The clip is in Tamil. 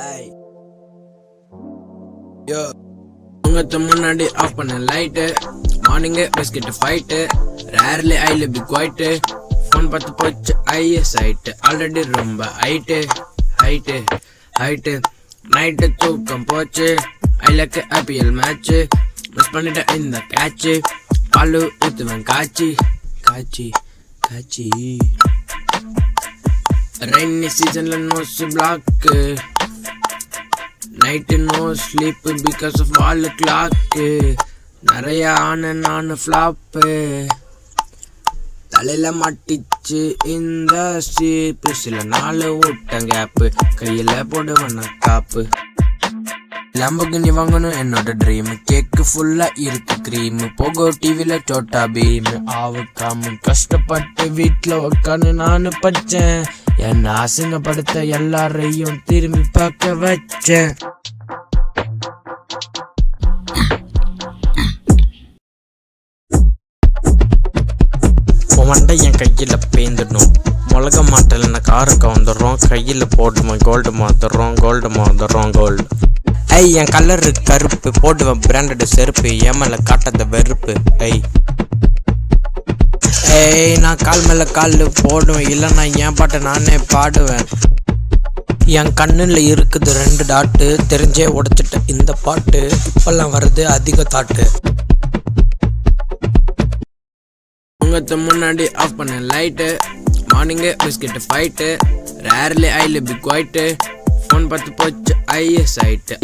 Ay, yo. உங்கத்த முன்னாடி ஆஃப் பண்ண லைட்டு, மார்னிங்கே biscuit fight, rarely I live be quite, phone பார்த்து போச்சு ஐஎஸ் ஆயிட்டு, ஆல்ரெடி ரொம்ப ஹைட்டு நைட்டு தூக்கம் போச்சு, I like IPL match, miss பண்ணிட்டேன் இந்த கேட்சு, பாலு ஊத்துவேன் காய்ச்சி ரெய்னி சீசன்ல nose block, night no sleep because of wall clock, நிறைய ஆன நான் ஃப்ளாப்பு, தலையில மாட்டிச்சு இந்த சீப்பு, சில நாள் விட்டேன் கேப்பு, கையில போடுவேன் காப்பு. லம்பகினி வாங்கணும் என்னோட ட்ரீம், கேக்கு ஃபுல்லா இருக்கு கிரீம், போகோ டிவில சோட்டா பீம், ஆவுக்காம கஷ்டப்பட்டு வீட்டுல உட்காந்து நானு படிச்சேன், என்ன அசிங்கப்படுத்த எல்லாரையும் திரும்பி பார்க்க வச்சேன். வண்டை என் கையில பேந்துடும், முளக மாட்டல காருக்கு வந்துடுறோம், கையில போடுவேன் கோல்டு மாத்துறோம் கோல்டு. ஐய் என் கலரு கருப்பு, போடுவேன் பிராண்டட் செருப்பு, ஏமல காட்டாத வெறுப்பு. ஏய் நான் கால் மேல கால் போடுவேன், இல்லைன்னா என் பாட்டை நானே பாடுவேன். என் கண்ணுல இருக்குது 2 டாட்டு, தெரிஞ்சே உடைச்சிட்ட இந்த பாட்டு, இப்பெல்லாம் வருது அதிக தாட்டு. உங்கத்த முன்னாடி ஆஃப் பண்ண லைட்டு, மார்னிங்கே biscuit fight, rarely I live be quite, phone பார்த்து போச்சு ஐஎஸ் ஆயிட்டு.